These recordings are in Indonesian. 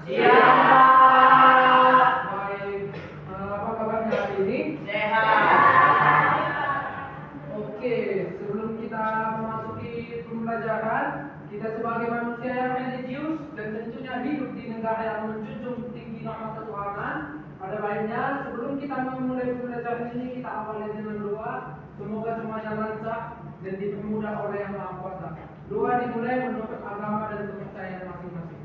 Siap. Baik, apa kabarnya hari ini? Sehat. Oke, sebelum kita memasuki pembelajaran, kita sebagai manusia yang religius dan tentunya hidup di negara yang menjunjung tinggi nama ketuhanan, pada baiknya sebelum kita memulai pembelajaran ini kita awali dengan doa. Semoga semuanya lancar dan dipermudah oleh Yang Maha Kuasa. Doa dimulai menurut agama dan kepercayaan masing-masing.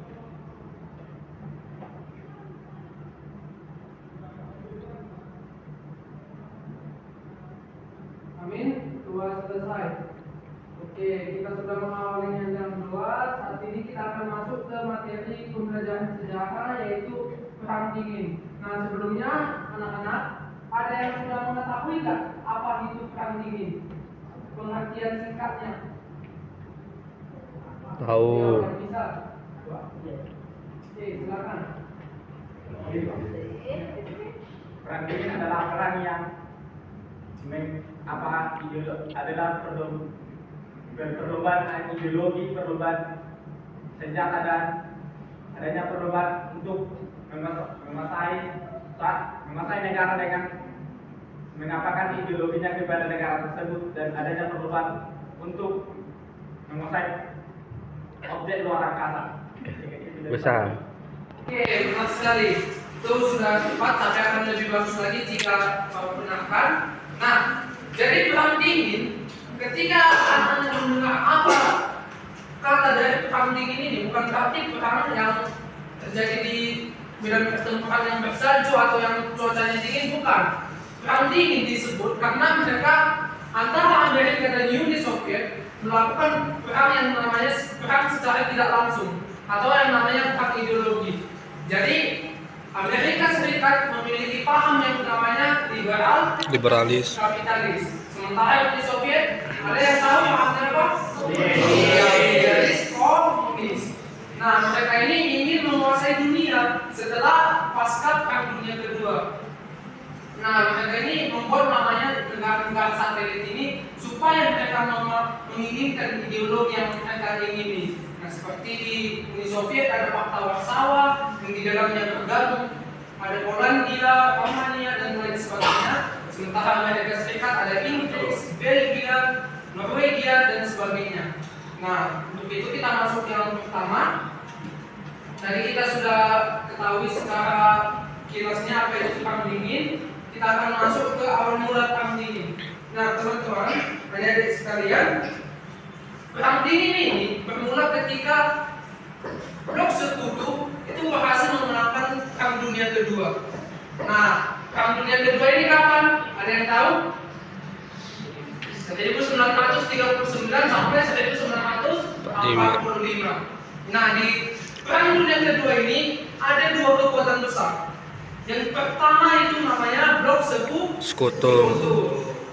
Amin. Doa selesai. Oke, kita sudah mengawalinya dengan doa. Saat ini kita akan masuk ke materi pembelajaran sejarah, yaitu Perang Dingin. Nah, sebelumnya anak-anak, ada yang sudah mengetahui nggak apa itu Perang Dingin? Pengertian singkatnya. Tahu. Ya, bisa. Oke, silakan. Perang dingin adalah perang yang adalah perlombaan ideologi, perlombaan senjata dan adanya perlombaan untuk menguasai negara dengan mengapakan ideologinya kepada negara tersebut, dan adanya perlombaan untuk menguasai objek luar angkasa. Besar. Oke, benar sekali. Itu sudah tepat, tapi akan lebih bagus lagi jika kau benarkan. Nah, jadi perang dingin, ketika anak-anak mendengar apa kata dari perang dingin ini, bukan berarti perang yang terjadi di medan pertempuran yang bersalju atau yang cuacanya dingin, bukan. Perang dingin disebut karena mereka antara Amerika dan Uni Soviet melakukan perang yang namanya perang secara tidak langsung atau yang namanya perang ideologi. Jadi Amerika Serikat memiliki paham yang namanya Liberalis. kapitalis. Sementara Uni Soviet, ada yang tahu pahamnya apa? Liberalis komunis. Nah, mereka ini ingin menguasai dunia setelah pasca Perang Dunia Kedua. Nah, mereka ini membuat namanya negara-negara satelit ini supaya mereka menginginkan ideologi yang mereka ingini. Nah, seperti di Uni Soviet ada Pakta Warsawa yang di dalamnya tergabung ada Polandia, Romania dan lain sebagainya. Sementara Amerika Serikat ada Inggris, Belgia, Norwegia dan sebagainya. Nah, untuk itu kita masuk yang pertama. Tadi kita sudah ketahui secara kilasnya apa itu perang dingin. Kita akan masuk ke awal mula perang dingin. Nah, teman-teman, adik-adik sekalian, perang dingin ini bermula ketika Blok Sekutu itu berhasil memenangkan Perang Dunia Kedua. Nah, Perang Dunia Kedua ini kapan? Ada yang tahu? 1939 sampai 1945. Nah, di Perang Dunia Kedua ini ada dua kekuatan besar. Yang pertama itu namanya Blok Sekutu.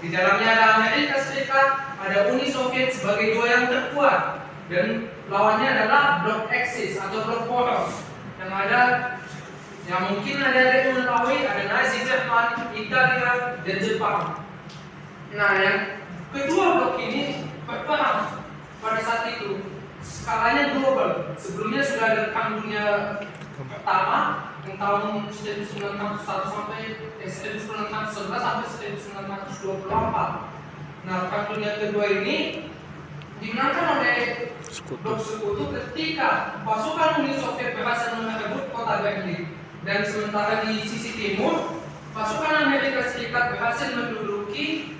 Di dalamnya ada Amerika Serikat, ada Uni Soviet sebagai dua yang terkuat, dan lawannya adalah Blok Axis atau Blok Poros yang ada, yang mungkin ada yang mengetahui, ada Nazi Jerman, Italia, dan Jepang. Nah, yang kedua blok ini berperang pada saat itu skalanya global. Sebelumnya sudah ada Perang Dunia Pertama yang tahun 1901 sampai 1911 sampai 1924. Nah, Perang Dunia Kedua ini dimenangkan oleh Blok Sekutu ketika pasukan Uni Soviet berhasil merebut kota Berlin, dan sementara di sisi timur pasukan Amerika Serikat berhasil menduduki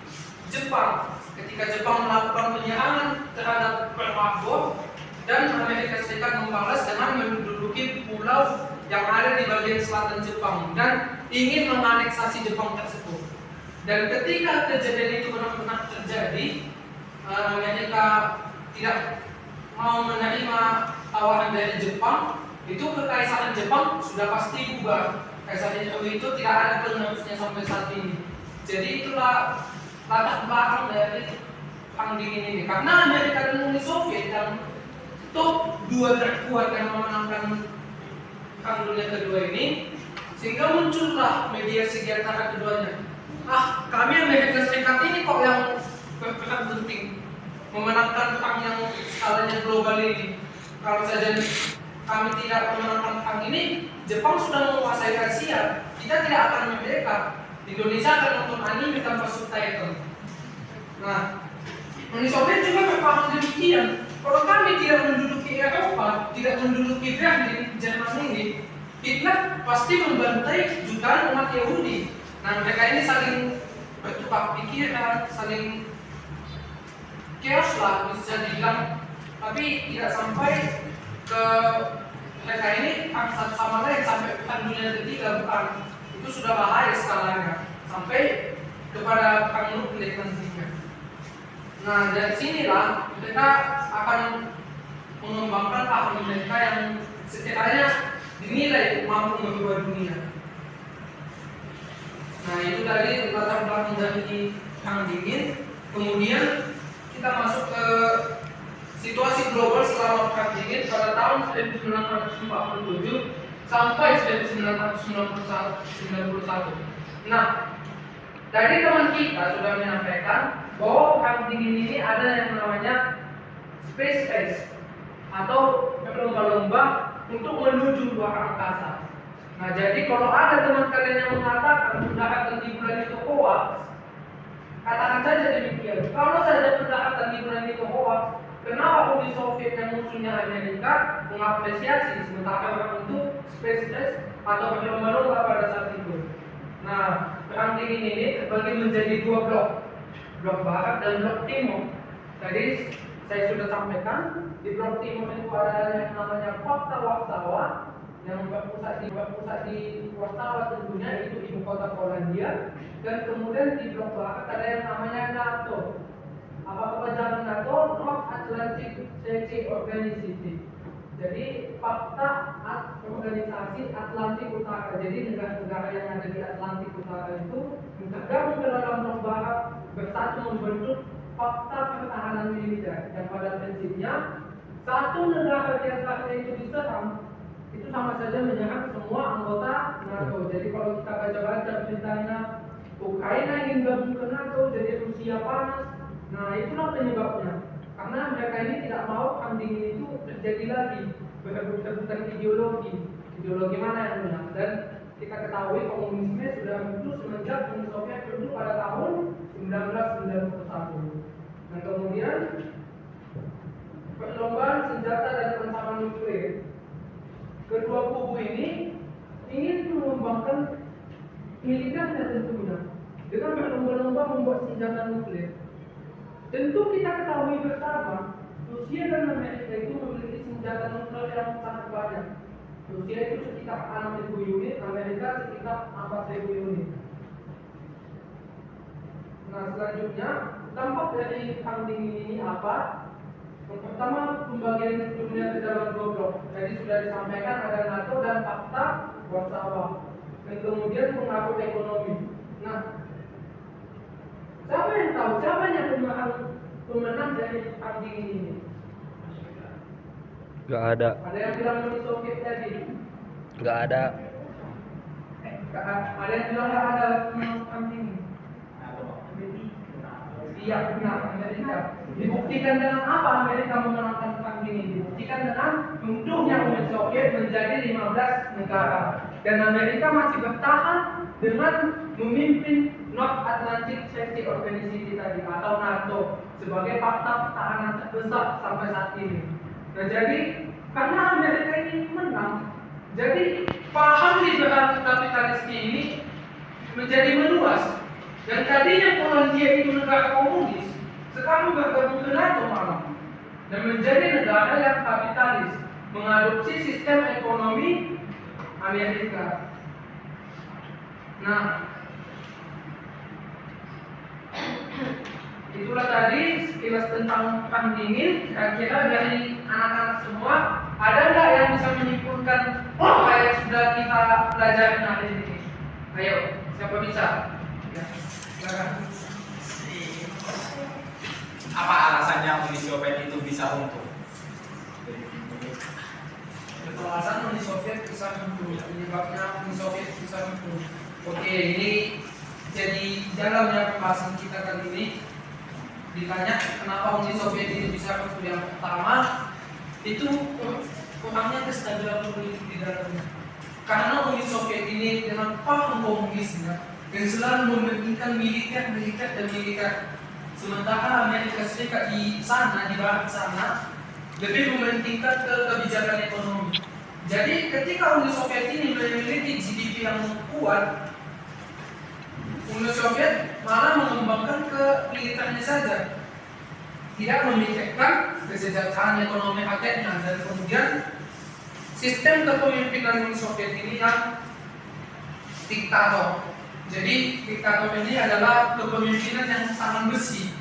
Jepang ketika Jepang melakukan penyerangan terhadap Pearl Harbor, dan Amerika Serikat membalas dengan menduduki pulau yang ada di bagian selatan Jepang dan ingin menganeksasi Jepang tersebut. Dan ketika kejadian itu benar-benar terjadi, Amerika tidak mau menerima tawaran dari Jepang, itu kekaisaran Jepang sudah pasti bubar. Kaisaran Jepang itu tidak ada penerusnya sampai saat ini. Jadi itulah latar belakang dari Perang Dingin ini. Karena Amerika dan Uni Soviet yang top dua terkuat yang memenangkan Perang Dunia Kedua ini, sehingga muncullah mediasi di antara keduanya. Kami Amerika Serikat ini kok yang berperan penting memenangkan perang yang skalanya global ini. Kalau saja kami tidak memenangkan perang ini, Jepang sudah menguasai Asia, kita tidak akan merdeka. Indonesia akan nonton anime tanpa subtitle. Nah, Uni Soviet juga berpaham demikian. Kalau kami tidak menduduki Eropa, tidak menduduki Berlin, Jerman ini, Hitler pasti membantai jutaan umat Yahudi. Nah, mereka ini saling bertukar pikiran, saling chaos lah bisa dibilang. Tapi tidak sampai ke mereka ini satu sama lain sampai perang dunia ketiga, bukan. Itu sudah bahaya skalanya sampai kepada perang nuklir nantinya. Nah, dari sinilah mereka akan mengembangkan paham mereka yang sekiranya dinilai mampu mengubah dunia. Nah, itu tadi latar belakang dari perang dingin. Kemudian kita masuk ke situasi global selama perang dingin pada tahun 1947 sampai 1991. Nah, dari teman kita sudah menyampaikan bahwa perang dingin ini ada yang namanya space race atau berlomba-lomba untuk menuju luar angkasa. Nah, jadi kalau ada teman kalian yang mengatakan pendekatan di bulan itu hoax, katakan saja demikian. Kalau saja pendekatan di bulan itu hoax, kenapa Uni Soviet yang musuhnya Amerika mengapresiasi sementara orang itu space race atau berlomba-lomba pada saat itu? Nah, perang dingin ini terbagi menjadi dua blok, blok barat dan blok timur. Tadi saya sudah sampaikan di blok timur itu ada yang namanya Fakta Warsawa yang berpusat di Warsawa, tentunya itu ibu kota Polandia. Dan kemudian di blok barat ada yang namanya NATO. Apa kepanjangan NATO? North Atlantic Treaty Organization. Jadi fakta organisasi Atlantik Utara. Jadi negara-negara yang ada di Atlantik Utara itu bergabung ke dalam blok barat, bersatu membentuk fakta pertahanan militer. Yang pada prinsipnya satu negara di antara itu diserang, itu sama saja menyerang semua anggota NATO. Jadi kalau kita baca-baca beritanya Ukraina ingin gabung ke NATO, jadi Rusia panas. Nah, itulah penyebabnya. Karena mereka ini tidak mau perang dingin itu terjadi lagi, berebut-rebutan ideologi mana yang benar. Dan kita ketahui komunisme sudah muncul semenjak Uni Soviet runtuh pada tahun 1991. Dan kemudian perlombaan senjata dan ancaman nuklir. Kedua kubu ini ingin mengembangkan militernya tentunya dengan berlomba-lomba membuat senjata nuklir. Tentu kita ketahui bersama, Rusia dan Amerika itu memiliki senjata nuklir yang sangat banyak. Rusia itu sekitar 6.000 unit, Amerika sekitar 4.000 unit. Nah, selanjutnya dampak dari perang dingin ini apa? Yang pertama, pembagian dunia ke dalam dua blok. Jadi sudah disampaikan ada NATO dan Fakta Warsawa. Dan kemudian pengaruh ekonomi. Nah, siapa yang tahu siapa yang pemenang dari perang dingin ini? Gak ada. Ada yang bilang Uni Soviet tadi. Gak ada. Ada yang bilang gak ada perang dingin. Iya benar, Amerika. Dibuktikan dengan apa Amerika memenangkan perang dingin? Dibuktikan dengan runtuhnya Uni Soviet menjadi 15 negara. Dan Amerika masih bertahan dengan memimpin North Atlantic Treaty Organization tadi atau NATO sebagai fakta pertahanan terbesar sampai saat ini. Nah, jadi karena Amerika ini menang, jadi paham liberal kapitalisme ini menjadi meluas. Dan tadinya Polandia itu negara komunis, sekarang bergabung ke NATO malah dan menjadi negara yang kapitalis, mengadopsi sistem ekonomi Amerika. Nah, itulah tadi sekilas tentang perang dingin. Kira-kira dari anak-anak semua ada nggak yang bisa menyimpulkan apa yang sudah kita pelajari hari ini? Ayo, siapa bisa? Ya, silakan. Apa alasannya Uni Soviet itu bisa runtuh? Alasan Uni Soviet bisa runtuh, penyebabnya Uni Soviet bisa runtuh. Oke, ini jadi dalamnya pembahasan kita kali ini. Ditanya kenapa Uni Soviet itu bisa runtuh, yang pertama itu kurangnya kestabilan politik di dalamnya. Karena Uni Soviet ini dengan paham komunisnya yang selalu mementingkan militer. Sementara Amerika Serikat di sana, di barat sana, lebih mementingkan kebijakan ekonomi. Jadi ketika Uni Soviet ini memiliki GDP yang kuat, Uni Soviet malah mengembangkan ke militernya saja, tidak memikirkan kesejahteraan ekonomi rakyatnya. Dan kemudian sistem kepemimpinan Uni Soviet ini yang diktator. Jadi diktator ini adalah kepemimpinan yang tangan besi.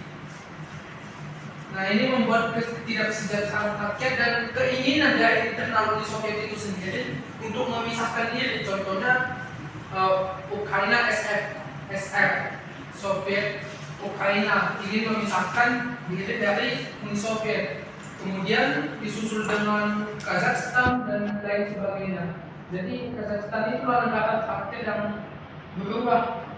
Nah, ini membuat ketidaksejahteraan rakyat dan keinginan dari internal Uni Soviet itu sendiri untuk memisahkan diri. Contohnya Ukraina SR, Soviet Ukraina ini memisahkan diri dari Uni Soviet. Kemudian disusul dengan Kazakhstan dan lain sebagainya. Jadi Kazakhstan itu negara terakhir yang berubah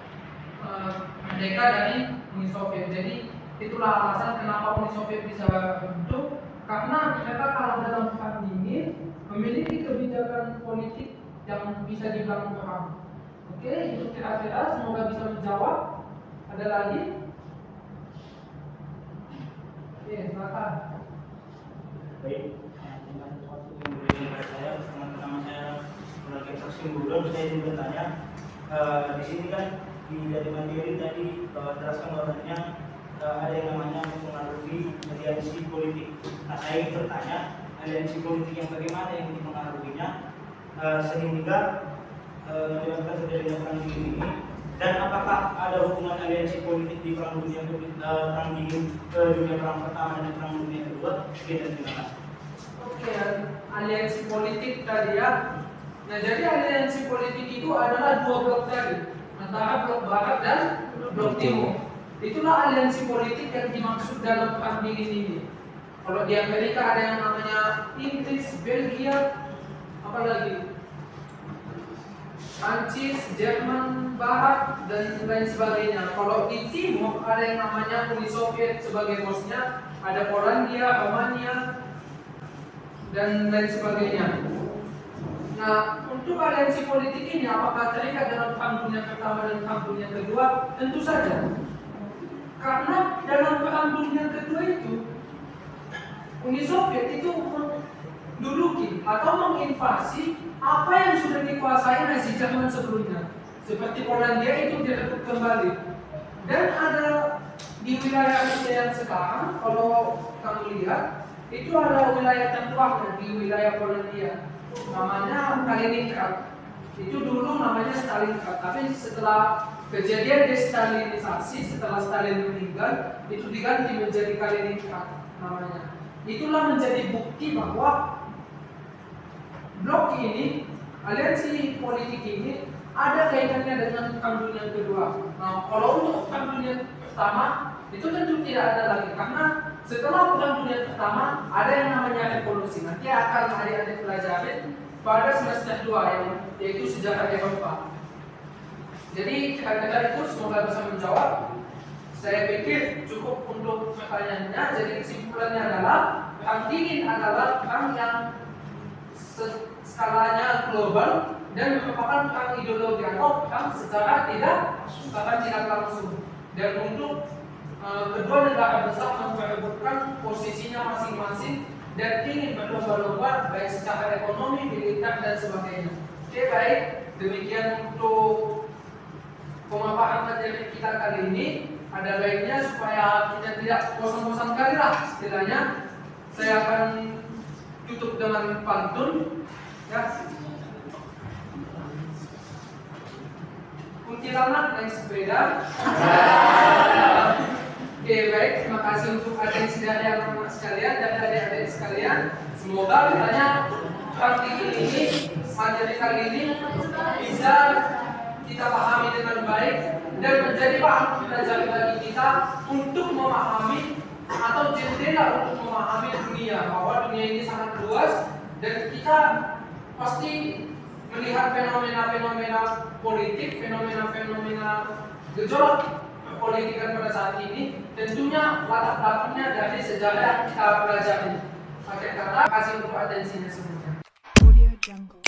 merdeka dari Uni Soviet. Jadi itulah alasan kenapa Uni Soviet bisa bentuk, karena mereka kalau dalam perang dingin memiliki kebijakan politik yang bisa dibilang perang. Oke, itu kira-kira semoga bisa menjawab. Ada lagi? Oke, silakan. Baik, dengan waktu yang diberikan kepada saya, pertama-tama saya melakukan saksi mundur. Saya ingin bertanya, di sini kan di dari materi tadi teraskan bahwasanya ada yang namanya mempengaruhi aliansi politik. Nah, saya ingin bertanya, aliansi politik yang bagaimana yang dipengaruhinya sehingga menyebabkan terjadinya perang dingin ini, dan apakah ada hubungan aliansi politik di perang dunia dunia perang pertama dan perang dunia kedua? Kita terima kasih. Oke, aliansi politik tadi ya. Nah, jadi aliansi politik itu adalah dua blok tadi, antara blok barat dan blok timur. Itulah aliansi politik yang dimaksud dalam perang dingin ini. Kalau di Amerika ada yang namanya Inggris, Belgia, apalagi Prancis, Jerman, Barat, dan lain sebagainya. Kalau di timur ada yang namanya Uni Soviet sebagai bosnya, ada Polandia, Romania, dan lain sebagainya. Nah, untuk aliansi politik ini apakah terikat dalam perang dunia pertama dan perang dunia kedua? Tentu saja. Karena dalam perang dunia kedua itu Uni Soviet itu menduduki atau menginvasi apa yang sudah dikuasai Nazi Jerman sebelumnya. Seperti Polandia itu direbut kembali. Dan ada di wilayah yang sekarang, kalau kamu lihat, itu ada wilayah tertuang di wilayah Polandia, namanya Kaliningrad. Itu dulu namanya Stalingrad, tapi setelah kejadian destalinisasi, setelah Stalin meninggal, itu diganti menjadi Kaliningrad namanya. Itulah menjadi bukti bahwa blok ini, aliansi politik ini ada kaitannya dengan perang dunia kedua. Nah, kalau untuk perang dunia pertama itu tentu tidak ada lagi, karena setelah perang dunia pertama ada yang namanya revolusi. Nanti akan adik-adik pelajari pada semester 2 yang yaitu sejarah Eropa. Jadi kira-kira itu semoga bisa menjawab. Saya pikir cukup untuk pertanyaannya. Jadi kesimpulannya adalah perang dingin adalah perang yang skalanya global dan merupakan perang ideologi atau perang secara tidak langsung. Dan untuk kedua negara besar memperebutkan posisinya masing-masing dan ingin berlomba-lomba baik secara ekonomi, militer dan sebagainya. Oke, baik, demikian untuk pemaparan materi kita kali ini. Ada baiknya supaya kita tidak bosan-bosan kali lah istilahnya. Saya akan tutup dengan pantun. Ya. Kuntilanak naik sepeda. Oke, baik, terima kasih untuk adik anak sekalian dan adik-adik sekalian. Semoga misalnya pagi ini, materi kali ini bisa kita pahami dengan baik dan menjadi bahan pelajaran bagi kita untuk memahami atau jendela untuk memahami dunia, bahwa dunia ini sangat luas dan kita pasti melihat fenomena-fenomena politik, fenomena-fenomena gejolak perpolitikan pada saat ini, tentunya latar belakangnya dari sejarah yang kita pelajari. Pakai kata, kasih untuk atensinya semuanya. Audio Jungle.